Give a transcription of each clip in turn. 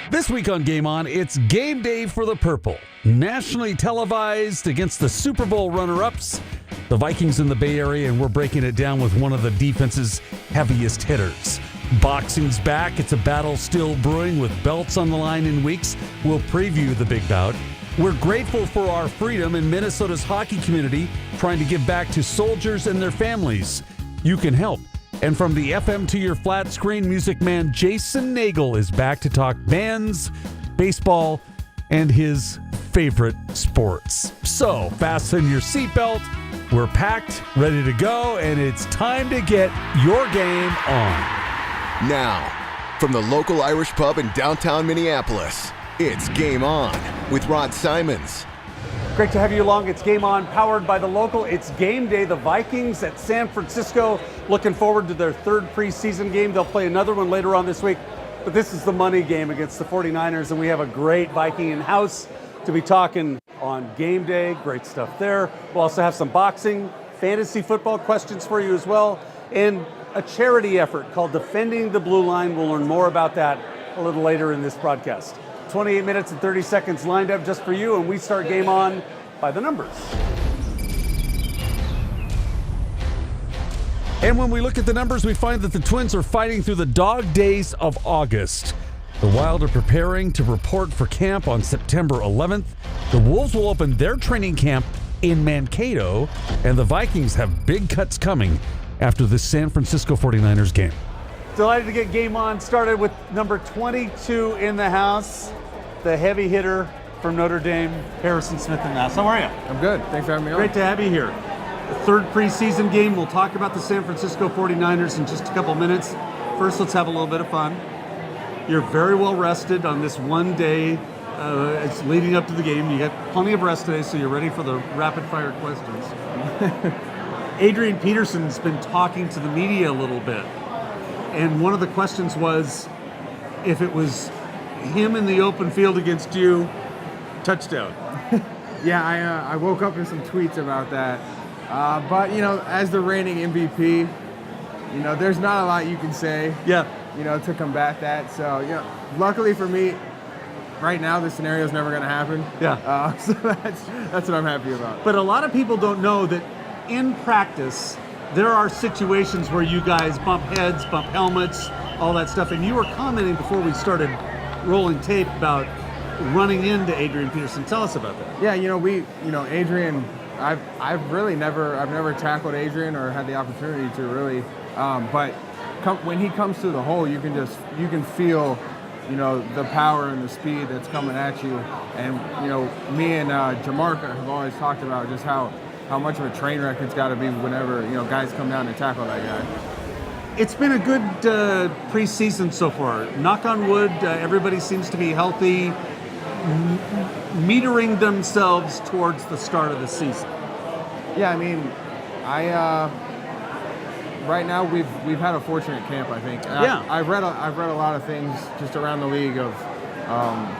This week on Game On, it's game day for the Purple. Nationally televised against the Super Bowl runner-ups, the Vikings in the Bay Area, and we're breaking it down with one of the defense's heaviest hitters. Boxing's back. It's a battle still brewing with belts on the line in weeks. We'll preview the big bout. We're grateful for our freedom in Minnesota's hockey community, trying to give back to soldiers and their families. You can help. And from the FM to your flat screen, music man Jason Nagle is back to talk bands, baseball, and his favorite sports. So fasten your seatbelt. We're packed, ready to go, and it's time to get your game on. Now, from the local Irish pub in downtown Minneapolis, it's Game On with Rod Simons. Great to have you along. It's Game On, powered by the local. It's game day. The Vikings at San Francisco. Looking forward to their third preseason game. They'll play another one later on this week. But this is the money game against the 49ers, and we have a great Viking in-house to be talking on game day. Great stuff there. We'll also have some boxing, fantasy football questions for you as well, and a charity effort called Defending the Blue Line. We'll learn more about that a little later in this broadcast. 28 minutes and 30 seconds lined up just for you, and we start Game On by the numbers. And when we look at the numbers, we find that the Twins are fighting through the dog days of August. The Wild are preparing to report for camp on September 11th. The Wolves will open their training camp in Mankato, and the Vikings have big cuts coming after the San Francisco 49ers game. Delighted to get Game On started with number 22 in the house, the heavy hitter from Notre Dame, Harrison Smith in the house. How are you? I'm good. Thanks for having me on. Great to have you here. The third preseason game. We'll talk about the San Francisco 49ers in just a couple minutes. First, let's have a little bit of fun. You're very well rested on this one day. It's leading up to the game. You got plenty of rest today, so you're ready for the rapid-fire questions. Adrian Peterson's been talking to the media a little bit. And one of the questions was, if it was him in the open field against you, touchdown. Yeah, I woke up in some tweets about that. But, as the reigning MVP, there's not a lot you can say, to combat that. So, luckily for me, right now, this scenario is never going to happen. Yeah. So that's what I'm happy about. But a lot of people don't know that in practice, there are situations where you guys bump heads, bump helmets, all that stuff. And you were commenting before we started rolling tape about running into Adrian Peterson. Tell us about that. Yeah, Adrian, I've never tackled Adrian or had the opportunity to really. But when he comes to the hole, you can feel, the power and the speed that's coming at you. And, me and Jamarca have always talked about just how much of a train wreck it's got to be whenever, guys come down and tackle that guy. It's been a good preseason so far. Knock on wood, everybody seems to be healthy, metering themselves towards the start of the season. Yeah, right now we've had a fortunate camp, I think. I've read a lot of things just around the league of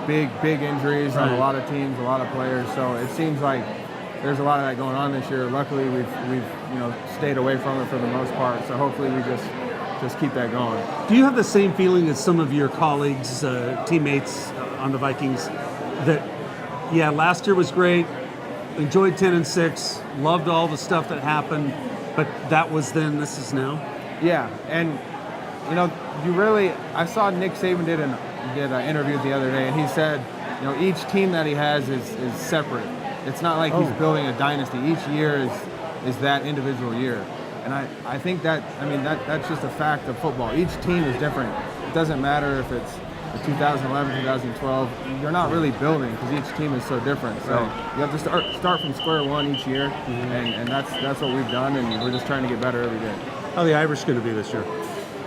big injuries on a lot of teams, a lot of players. So it seems like there's a lot of that going on this year. Luckily, we've stayed away from it for the most part. So hopefully we just keep that going. Do you have the same feeling as some of your colleagues, teammates on the Vikings, that last year was great, enjoyed 10-6, loved all the stuff that happened, but that was then, this is now? Yeah, and I saw Nick Saban did an interview the other day, and he said, each team that he has is separate. It's not like he's building a dynasty. Each year is that individual year. And I think that's just a fact of football. Each team is different. It doesn't matter if it's 2011, 2012. You're not really building because each team is so different. So you have to start from square one each year, and that's what we've done, and we're just trying to get better every day. How are the Irish going to be this year?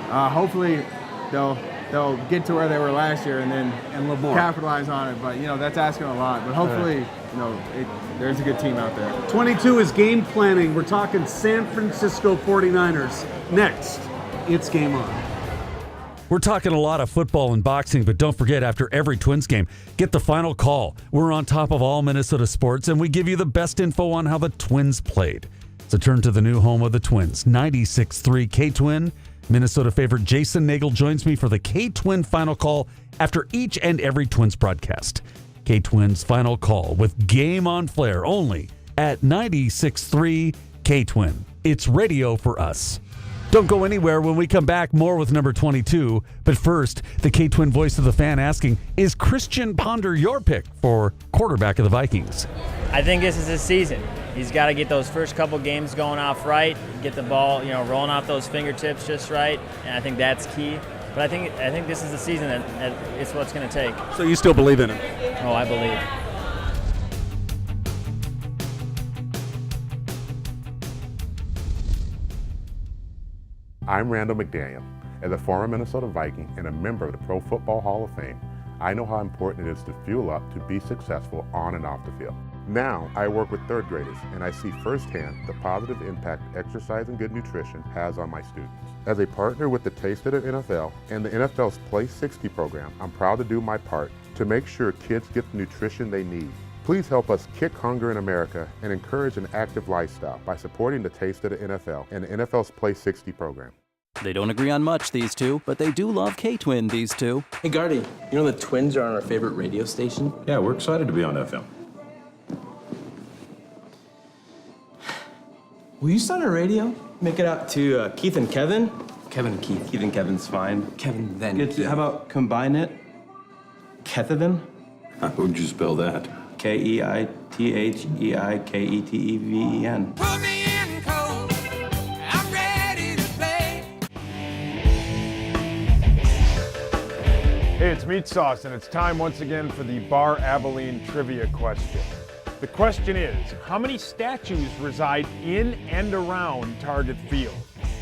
Hopefully they'll get to where they were last year and then capitalize on it. But that's asking a lot. But hopefully there's a good team out there. 22 is game planning. We're talking San Francisco 49ers. Next, it's Game On. We're talking a lot of football and boxing, but don't forget, after every Twins game, get the final call. We're on top of all Minnesota sports, and we give you the best info on how the Twins played. So turn to the new home of the Twins, 96.3 K-Twin Minnesota favorite Jason Nagle joins me for the K-Twin Final Call after each and every Twins broadcast. K-Twin's Final Call with Game on Flair only at 96.3 K-Twin. It's radio for us. Don't go anywhere. When we come back, more with number 22. But first, the K-Twin voice of the fan asking, is Christian Ponder your pick for quarterback of the Vikings? I think this is his season. He's got to get those first couple games going off right, get the ball, rolling off those fingertips just right, and I think that's key. But I think this is the season that it's what's going to take. So you still believe in him? Oh, I believe. I'm Randall McDaniel. As a former Minnesota Viking and a member of the Pro Football Hall of Fame, I know how important it is to fuel up to be successful on and off the field. Now, I work with third graders, and I see firsthand the positive impact exercise and good nutrition has on my students. As a partner with the Taste of the NFL and the NFL's Play 60 program, I'm proud to do my part to make sure kids get the nutrition they need. Please help us kick hunger in America and encourage an active lifestyle by supporting the Taste of the NFL and the NFL's Play 60 program. They don't agree on much, these two, but they do love K-Twin, these two. Hey, Gardy, you know the Twins are on our favorite radio station? Yeah, we're excited to be on FM. Will you start a radio? Make it out to Keith and Kevin? Kevin and Keith. Keith and Kevin's fine. Kevin then How Keith. about combine it? Kethaven? How would you spell that? Keitheketeven. Put me in cold. I'm ready to play. Hey, it's Meat Sauce, and it's time once again for the Bar Abilene trivia question. The question is, how many statues reside in and around Target Field?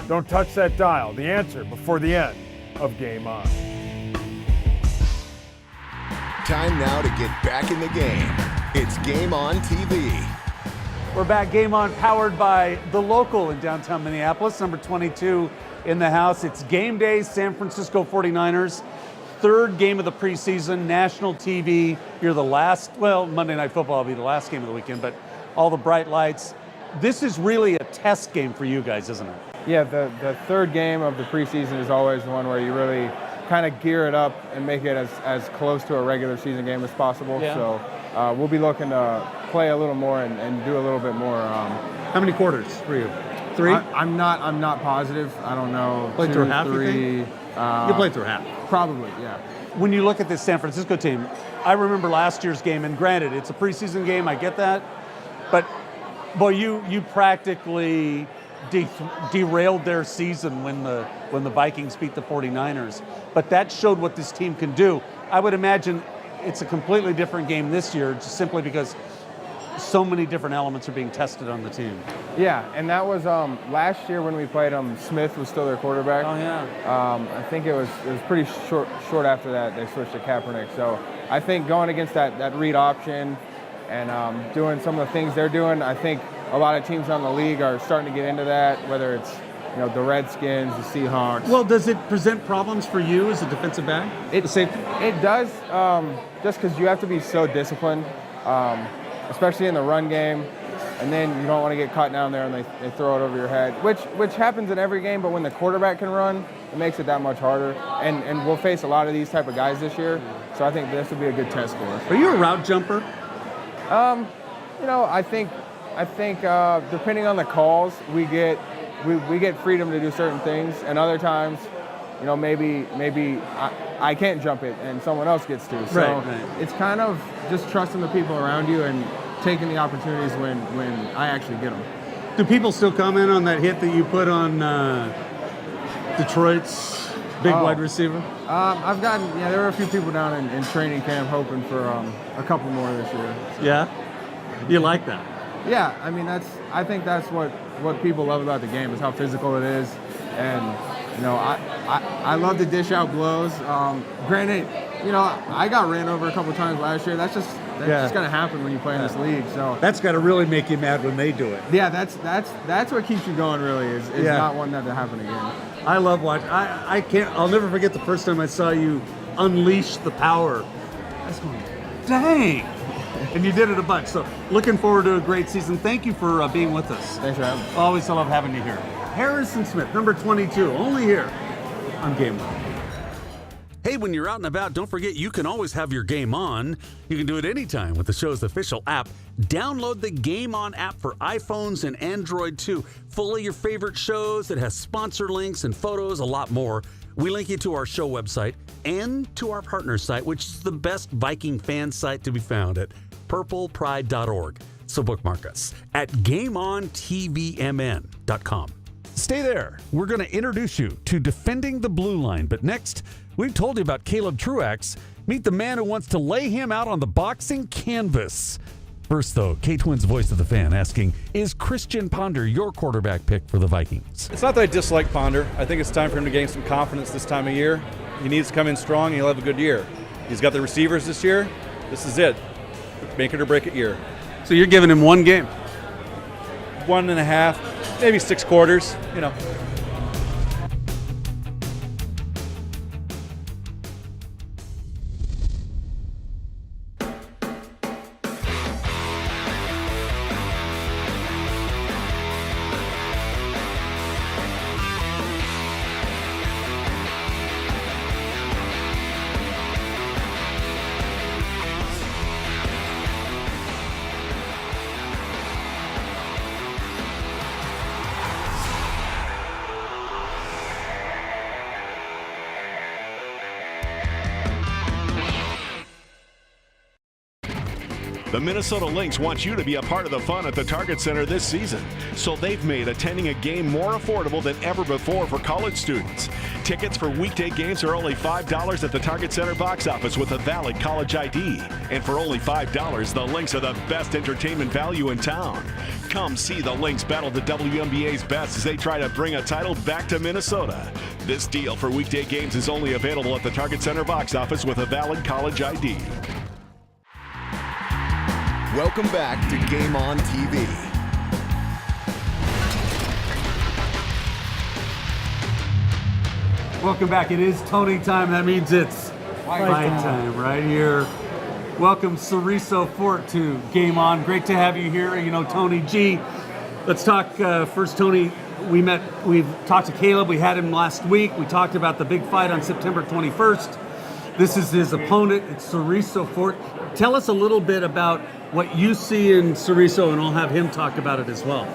Don't touch that dial. The answer before the end of Game On. Time now to get back in the game. It's Game On TV. We're back, Game On, powered by The Local in downtown Minneapolis, number 22 in the house. It's game day, San Francisco 49ers. Third game of the preseason, national TV. You're the last, Monday Night Football will be the last game of the weekend, but all the bright lights. This is really a test game for you guys, isn't it? Yeah, the third game of the preseason is always the one where you really kind of gear it up and make it as close to a regular season game as possible. Yeah. So we'll be looking to play a little more and do a little bit more. How many quarters for you? 3? I'm not positive. I don't know. Played 2, through half, 3. you think? You played through half. Probably, yeah. When you look at this San Francisco team, I remember last year's game, and granted, it's a preseason game, I get that, but boy, you practically derailed their season when the Vikings beat the 49ers. But that showed what this team can do. I would imagine it's a completely different game this year, just simply because so many different elements are being tested on the team. Yeah, and that was last year when we played them. Smith was still their quarterback. Oh yeah. I think it was pretty short after that they switched to Kaepernick. So I think going against that read option and doing some of the things they're doing, I think a lot of teams around the league are starting to get into that. Whether it's the Redskins, the Seahawks. Well, does it present problems for you as a defensive back? It does, just because you have to be so disciplined. Especially in the run game, and then you don't want to get caught down there and they throw it over your head, which happens in every game, but when the quarterback can run, it makes it that much harder. And we'll face a lot of these type of guys this year, so I think this will be a good test for us. Are you a route jumper? I think depending on the calls, we get freedom to do certain things, and other times, maybe I can't jump it and someone else gets to. So right. It's kind of just trusting the people around you and taking the opportunities when I actually get them. Do people still comment on that hit that you put on Detroit's big wide receiver? There were a few people down in training camp hoping for a couple more this year. So. Yeah? You like that? Yeah, I mean, I think that's what people love about the game is how physical it is. And, I love to dish out blows. Granted, I got ran over a couple times last year. That's just going to happen when you play in this league. So that's got to really make you mad when they do it. Yeah, that's what keeps you going. Really, is not wanting that to happen again. I love watching. I'll never forget the first time I saw you unleash the power. I was going, dang. And you did it a bunch. So looking forward to a great season. Thank you for being with us. Thanks for having me. Always love having you here. Harrison Smith, number 22, only here on GameON. Hey, when you're out and about, don't forget you can always have your game on. You can do it anytime with the show's official app. Download the GameON app for iPhones and Android too. Full of your favorite shows that has sponsor links and photos, a lot more. We link you to our show website and to our partner site, which is the best Viking fan site to be found at purplepride.org. So bookmark us at GameOnTVMN.com. Stay there. We're going to introduce you to Defending the Blue Line. But next, we've told you about Caleb Truax. Meet the man who wants to lay him out on the boxing canvas. First, though, K-Twins voice of the fan asking, is Christian Ponder your quarterback pick for the Vikings? It's not that I dislike Ponder. I think it's time for him to gain some confidence this time of year. He needs to come in strong and he'll have a good year. He's got the receivers this year. This is it. Make it or break it year. So you're giving him one game? 1.5, maybe 6 quarters, you know. The Minnesota Lynx want you to be a part of the fun at the Target Center this season, so they've made attending a game more affordable than ever before for college students. Tickets for weekday games are only $5 at the Target Center box office with a valid college ID. And for only $5, the Lynx are the best entertainment value in town. Come see the Lynx battle the WNBA's best as they try to bring a title back to Minnesota. This deal for weekday games is only available at the Target Center box office with a valid college ID. Welcome back to GameON TV. Welcome back. It is Tony time. That means it's fight time right here. Welcome Cerresso Fort to GameON. Great to have you here. You know, Tony G. Let's talk first, Tony. We've talked to Caleb. We had him last week. We talked about the big fight on September 21st. This is his opponent. It's Cerresso Fort. Tell us a little bit about what you see in Cerresso, and I'll have him talk about it as well.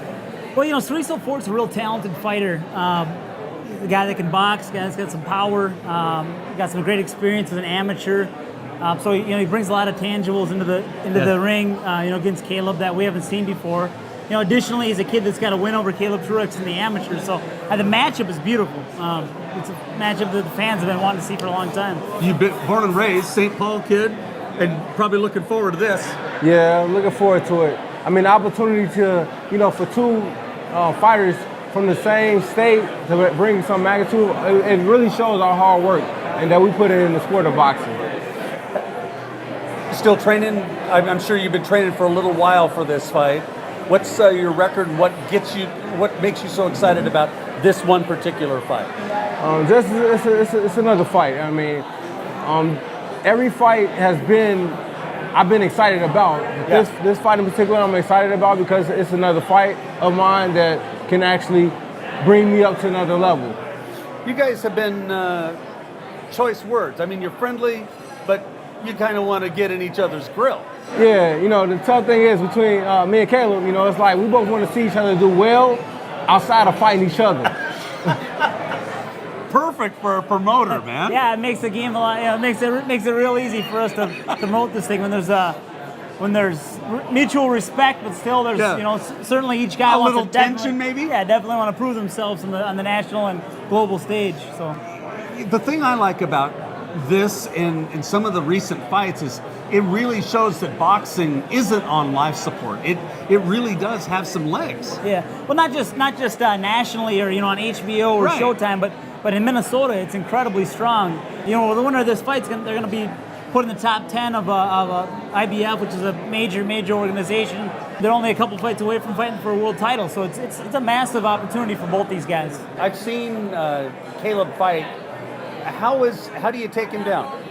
Well, you know, Cerresso Fort's a real talented fighter. He's a guy that can box, a guy that's got some power, got some great experience as an amateur. So you know, he brings a lot of tangibles into the ring, you know, against Caleb that we haven't seen before. You know, additionally, he's a kid that's got a win over Caleb Truax in the amateur. So the matchup is beautiful. It's a matchup that the fans have been wanting to see for a long time. You've been born and raised St. Paul kid, and probably looking forward to this. Yeah, I'm looking forward to it. I mean, the opportunity to, you know, for two fighters from the same state to bring some magnitude, it really shows our hard work and that we put it in the sport of boxing. Still training? I'm sure you've been training for a little while for this fight. What's your record and what makes you so excited about this one particular fight? It's another fight. I mean, every fight I've been excited about. Yeah. This fight in particular I'm excited about because it's another fight of mine that can actually bring me up to another level. You guys have been choice words. I mean, you're friendly, but you kind of want to get in each other's grill. Yeah, you know, the tough thing is between me and Caleb, you know, it's like we both want to see each other do well outside of fighting each other. Perfect for a promoter, man. Yeah, it makes the game a lot. You know, makes it real easy for us to promote this thing when there's mutual respect, but still there's you know, certainly each guy wants little tension, maybe. Yeah, definitely want to prove themselves on the national and global stage. So the thing I like about this and some of the recent fights is it really shows that boxing isn't on life support. It really does have some legs. Yeah, well, not just nationally or, you know, on HBO or Showtime, but in Minnesota it's incredibly strong. You know, the winner of this fight, they're going to be put in the top 10 of IBF, which is a major organization. They're only a couple fights away from fighting for a world title, so it's a massive opportunity for both these guys. I've seen Caleb fight. How do you take him down?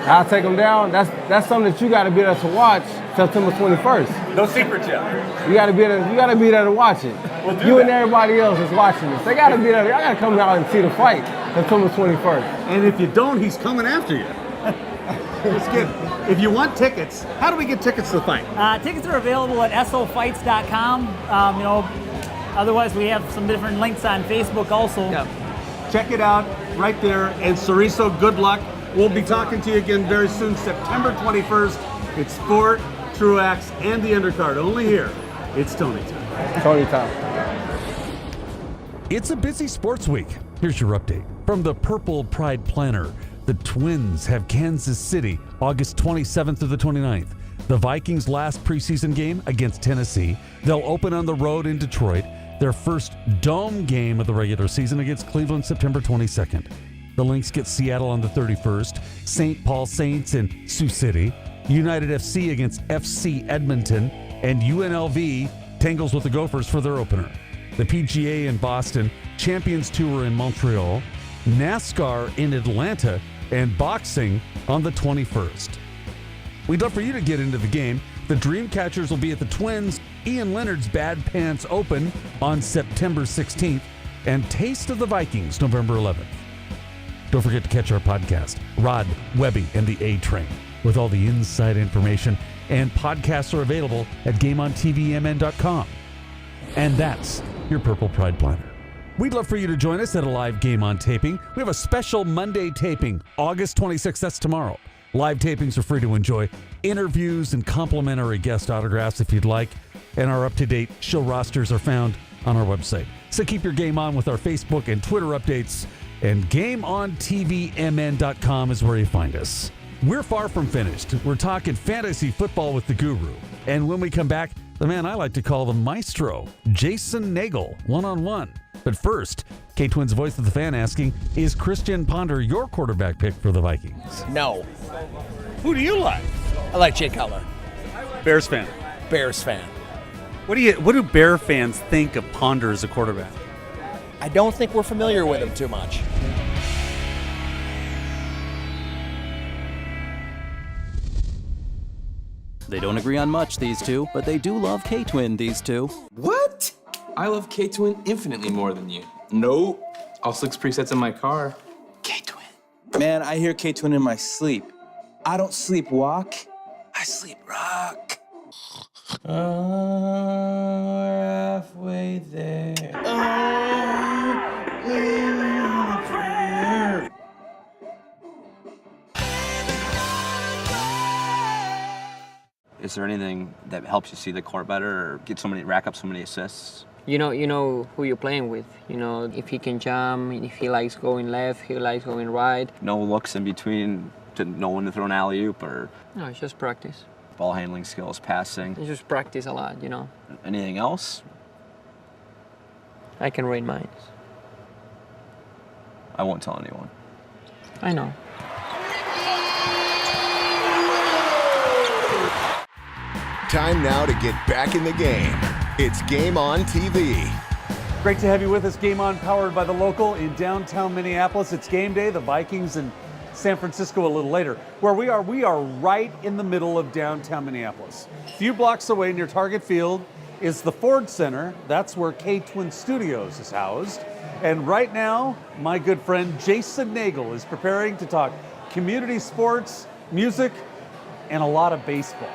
I'll take them down. That's something that you got to be there to watch September 21st. No secrets yet. You got to be there. You got to be there to watch it. We'll do you that. and everybody else is watching this. They got to be there. Y'all got to come out and see the fight September 21st. And if you don't, he's coming after you. Just kidding. If you want tickets, how do we get tickets to the fight? Tickets are available at sofights.com. Otherwise, we have some different links on Facebook also. Yeah. Check it out right there. And Cerresso, good luck. We'll be talking to you again very soon, September 21st. It's Fort, Truax, and the undercard. Only here. It's Tony time. Tony time. It's a busy sports week. Here's your update. From the Purple Pride Planner, the Twins have Kansas City August 27th to the 29th. The Vikings' last preseason game against Tennessee. They'll open on the road in Detroit. Their first dome game of the regular season against Cleveland September 22nd. The Lynx get Seattle on the 31st. St. Paul Saints in Sioux City. United FC against FC Edmonton. And UNLV tangles with the Gophers for their opener. The PGA in Boston. Champions Tour in Montreal. NASCAR in Atlanta. And boxing on the 21st. We'd love for you to get into the game. The Dreamcatchers will be at the Twins' Ian Leonard's Bad Pants Open on September 16th and Taste of the Vikings November 11th. Don't forget to catch our podcast, Rod, Webby, and the A-Train, with all the inside information, and podcasts are available at GameOnTVMN.com. And that's your Purple Pride Planner. We'd love for you to join us at a live Game On taping. We have a special Monday taping, August 26th, that's tomorrow. Live tapings are free to enjoy. Interviews and complimentary guest autographs if you'd like. And our up-to-date show rosters are found on our website. So keep your game on with our Facebook and Twitter updates. And GameOnTVMN.com is where you find us. We're far from finished. We're talking fantasy football with the guru. And when we come back, the man I like to call the maestro, Jason Nagle, one-on-one. But first, K-Twins voice of the fan asking, is Christian Ponder your quarterback pick for the Vikings? No. Who do you like? I like Jay Cutler. Bears fan. Bears fan. What do Bear fans think of Ponder as a quarterback? I don't think we're familiar with him too much. They don't agree on much, these two, but they do love K-Twin, these two. What? I love K-Twin infinitely more than you. Nope. All 6 presets in my car. K-Twin. Man, I hear K-Twin in my sleep. I don't sleepwalk. I sleep rock. We're halfway there. Is there anything that helps you see the court better or rack up so many assists? You know who you're playing with. You know, if he can jump, if he likes going left, he likes going right. No looks in between to know when to throw an alley-oop or... No, it's just practice. Ball handling skills, passing. It's just practice a lot, you know. Anything else? I can rate mine. I won't tell anyone. I know. Time now to get back in the game. It's Game On TV. Great to have you with us. Game On, powered by the local in downtown Minneapolis. It's game day. The Vikings in San Francisco a little later. Where we are right in the middle of downtown Minneapolis. A few blocks away near Target Field is the Ford Center. That's where K-Twin Studios is housed. And right now, my good friend Jason Nagle is preparing to talk community sports, music, and a lot of baseball.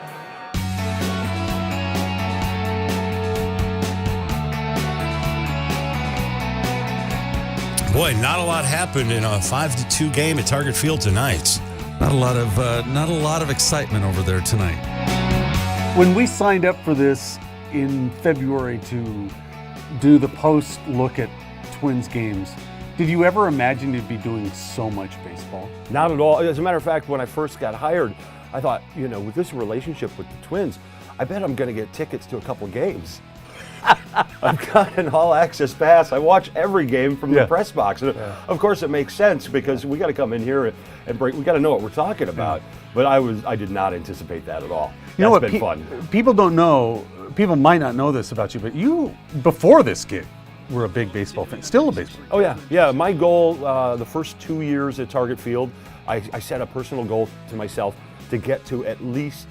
Boy, not a lot happened in a 5-2 game at Target Field tonight. Not a lot of excitement over there tonight. When we signed up for this in February to do the post look at Twins games, did you ever imagine you'd be doing so much baseball? Not at all. As a matter of fact, when I first got hired, I thought, with this relationship with the Twins, I bet I'm going to get tickets to a couple games. I've got an all-access pass. I watch every game from the press box. And of course, it makes sense because we got to come in here and break. We got to know what we're talking about. But I did not anticipate that at all. That's been fun. People don't know. People might not know this about you, but you, before this gig, were a big baseball fan. Still a baseball fan. Oh yeah. My goal the first 2 years at Target Field, I set a personal goal to myself to get to at least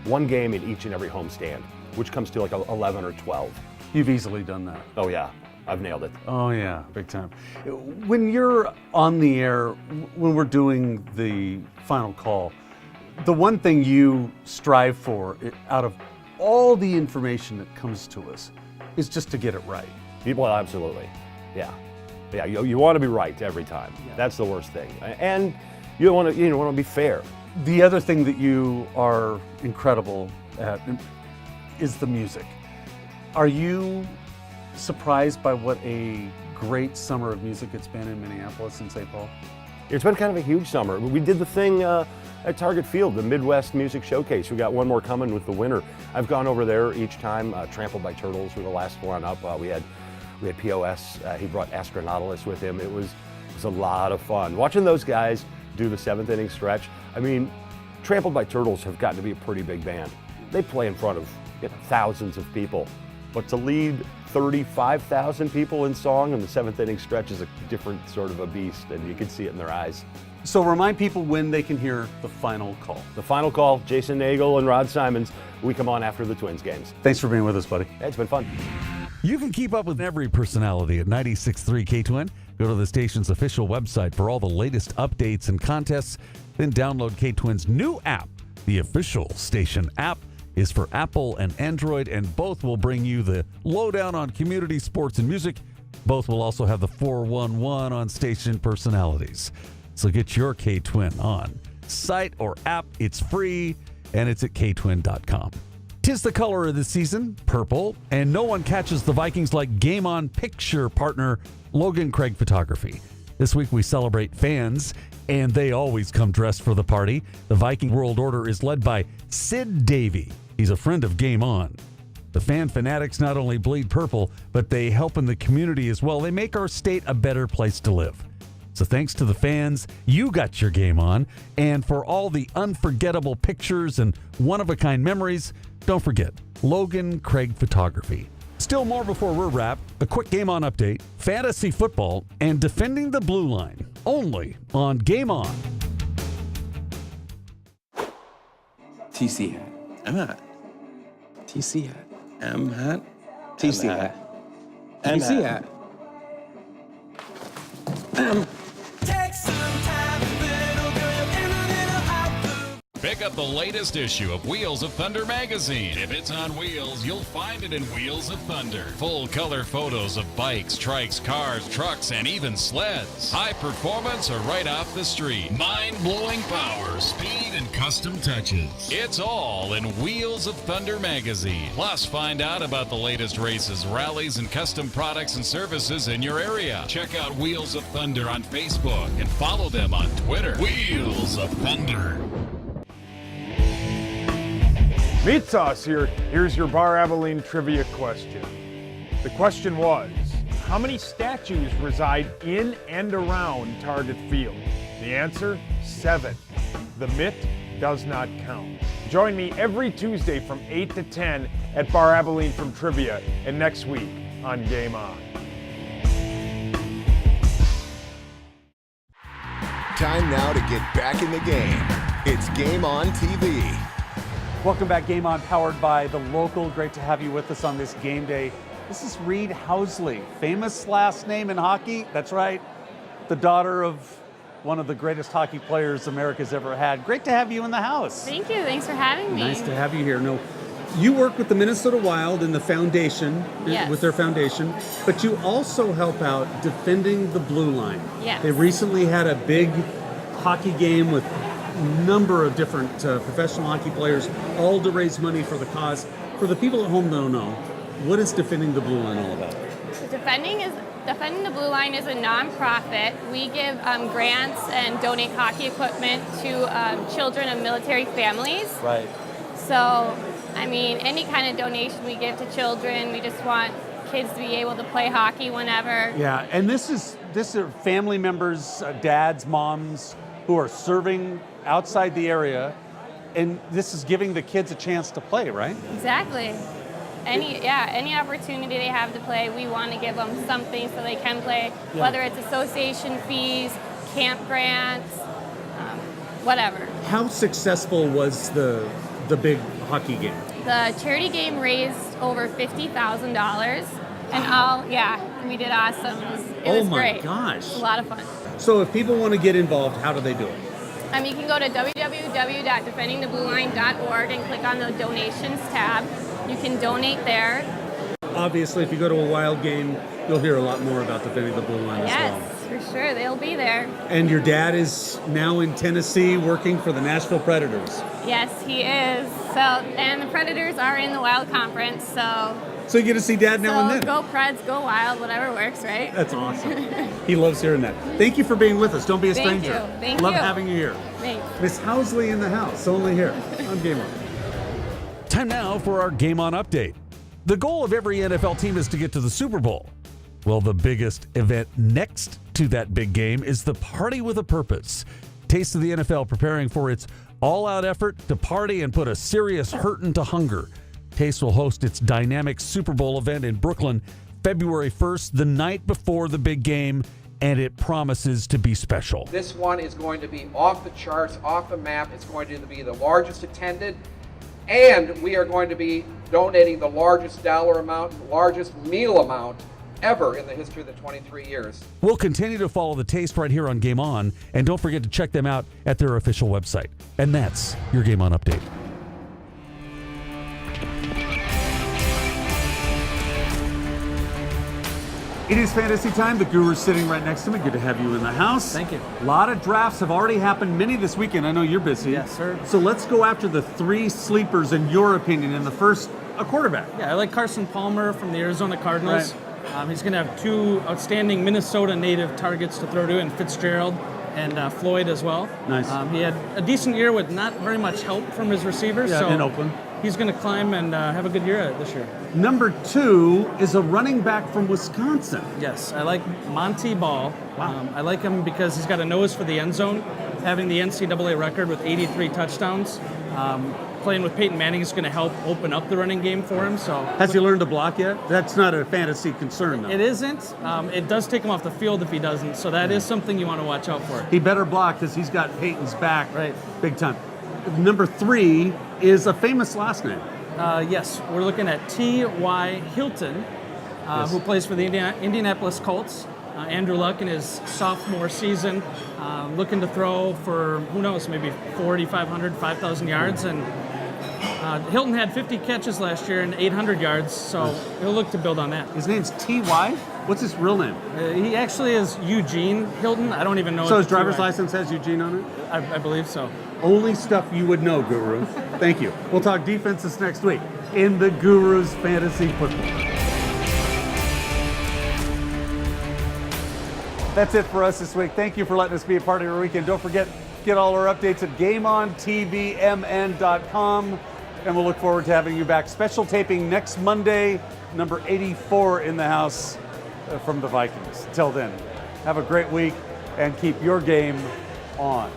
one game in each and every home stand, which comes to like 11 or 12. You've easily done that. Oh yeah, I've nailed it. Oh yeah, big time. When you're on the air, when we're doing the final call, the one thing you strive for out of all the information that comes to us is just to get it right. Well, absolutely. Yeah. Yeah, you want to be right every time. Yeah. That's the worst thing. And you want to be fair. The other thing that you are incredible at is the music. Are you surprised by what a great summer of music it's been in Minneapolis and St. Paul? It's been kind of a huge summer. We did the thing at Target Field, the Midwest Music Showcase. We got one more coming with the winter. I've gone over there each time. Trampled by Turtles were the last one up. We had POS. He brought Astronautalis with him. It was a lot of fun. Watching those guys do the 7th inning stretch. I mean, Trampled by Turtles have gotten to be a pretty big band. They play in front of thousands of people. But to lead 35,000 people in song in the 7th inning stretch is a different sort of a beast, and you can see it in their eyes. So remind people when they can hear the final call. The final call, Jason Nagle and Rod Simons. We come on after the Twins games. Thanks for being with us, buddy. Yeah, it's been fun. You can keep up with every personality at 96.3 K-Twin. Go to the station's official website for all the latest updates and contests. Then download K-Twin's new app. The official station app is for Apple and Android, and both will bring you the lowdown on community, sports, and music. Both will also have the 411 on station personalities. So get your K-Twin on site or app. It's free, and it's at ktwin.com. 'Tis the color of the season, purple, and no one catches the Vikings like GameON picture partner Logan Craig Photography. This week we celebrate fans, and they always come dressed for the party. The Viking World Order is led by Sid Davey. He's a friend of GameON. The fan fanatics not only bleed purple, but they help in the community as well. They make our state a better place to live. So thanks to the fans, you got your game on. And for all the unforgettable pictures and one-of-a-kind memories, don't forget Logan Craig Photography. Still more before we're wrapped. A quick Game On update, fantasy football, and defending the blue line. Only on Game On. TC hat. M hat. TC hat. M hat. TC hat. TC hat. Take some time, little girl, and a little outlook. Pick up the latest issue of Wheels of Thunder magazine. If it's on wheels, you'll find it in Wheels of Thunder. Full color photos of bikes, trikes, cars, trucks, and even sleds. High performance or right off the street. Mind-blowing power, speed, and custom touches. It's all in Wheels of Thunder magazine. Plus, find out about the latest races, rallies, and custom products and services in your area. Check out Wheels of Thunder on Facebook and follow them on Twitter. Wheels of Thunder. Meat Sauce here. Here's your Bar Abilene trivia question. The question was, how many statues reside in and around Target Field? The answer, 7. The mitt does not count. Join me every Tuesday from 8 to 10 at Bar Abilene from Trivia, and next week on Game On. Time now to get back in the game. It's Game On TV. Welcome back, Game On, powered by The Local. Great to have you with us on this game day. This is Reide Housley, famous last name in hockey. That's right, the daughter of one of the greatest hockey players America's ever had. Great to have you in the house. Thank you. Thanks for having me. Nice to have you here. No, you work with the Minnesota Wild in the foundation, Yes. with their foundation, but you also help out defending the blue line. Yes. They recently had a big hockey game with number of different professional hockey players, all to raise money for the cause. For the people at home that don't know, what is Defending the Blue Line all about? So Defending the Blue Line is a nonprofit. We give grants and donate hockey equipment to children of military families. Right. So, I mean, any kind of donation we give to children, we just want kids to be able to play hockey whenever. Yeah, and this are family members, dads, moms, who are serving outside the area, and this is giving the kids a chance to play, right? Exactly. Any opportunity they have to play, we want to give them something so they can play, Yeah. whether it's association fees, camp grants, whatever. How successful was the big hockey game? The charity game raised over $50,000, and we did awesome. It was great. Oh my gosh. It was a lot of fun. So if people want to get involved, how do they do it? You can go to www.defendingtheblueline.org and click on the donations tab. You can donate there. Obviously, if you go to a Wild game, you'll hear a lot more about Defending the Blue Line as well. Yes, for sure. They'll be there. And your dad is now in Tennessee working for the Nashville Predators. Yes, he is. And the Predators are in the Wild Conference, so you get to see Dad now and then. Go Preds, go Wild, whatever works, right? That's awesome. He loves hearing that. Thank you for being with us. Don't be a stranger. Thank Love you. having you here. Thanks. Miss Housley in the house, only here on Game On. Time now for our Game On update. The goal of every NFL team is to get to the Super Bowl. Well, the biggest event next to that big game is the Party with a Purpose. Taste of the NFL preparing for its all-out effort to party and put a serious hurtin' to hunger. Taste will host its dynamic Super Bowl event in Brooklyn February 1st, the night before the big game, and it promises to be special. This one is going to be off the charts, off the map. It's going to be the largest attended, and we are going to be donating the largest dollar amount, largest meal amount ever in the history of the 23 years. We'll continue to follow the Taste right here on Game On, and don't forget to check them out at their official website. And that's your Game On update. It is fantasy time. The Guru's sitting right next to me. Good to have you in the house. Thank you. A lot of drafts have already happened, many this weekend. I know you're busy. Yes, sir. So let's go after the three sleepers in your opinion. In the first, a quarterback. Yeah, I like Carson Palmer from the Arizona Cardinals. He's going to have two outstanding Minnesota native targets to throw to, in Fitzgerald and Floyd as well. Nice. He had a decent year with not very much help from his receivers. Yeah, so in Oakland. He's going to climb and have a good year this year. Number 2 is a running back from Wisconsin. Yes, I like Monty Ball. Wow. I like him because he's got a nose for the end zone, having the NCAA record with 83 touchdowns. Playing with Peyton Manning is going to help open up the running game for him. So Has he learned to block yet? That's not a fantasy concern, though. It isn't. It does take him off the field if he doesn't, so that is something you want to watch out for. He better block because he's got Peyton's back big time. Number 3 is a famous last name. Yes, we're looking at T.Y. Hilton, who plays for the Indianapolis Colts. Andrew Luck in his sophomore season, looking to throw for, who knows, maybe 4,500, 5,000 yards. And Hilton had 50 catches last year and 800 yards, so he'll look to build on that. His name's T.Y.? What's his real name? He actually is Eugene Hilton. I don't even know. So his driver's license has Eugene on it? I believe so. Only stuff you would know, Guru. Thank you. We'll talk defenses next week in the Guru's Fantasy Football. That's it for us this week. Thank you for letting us be a part of your weekend. Don't forget, get all our updates at GameOnTVMN.com. And we'll look forward to having you back. Special taping next Monday, number 84 in the house from the Vikings. Till then, have a great week and keep your game on.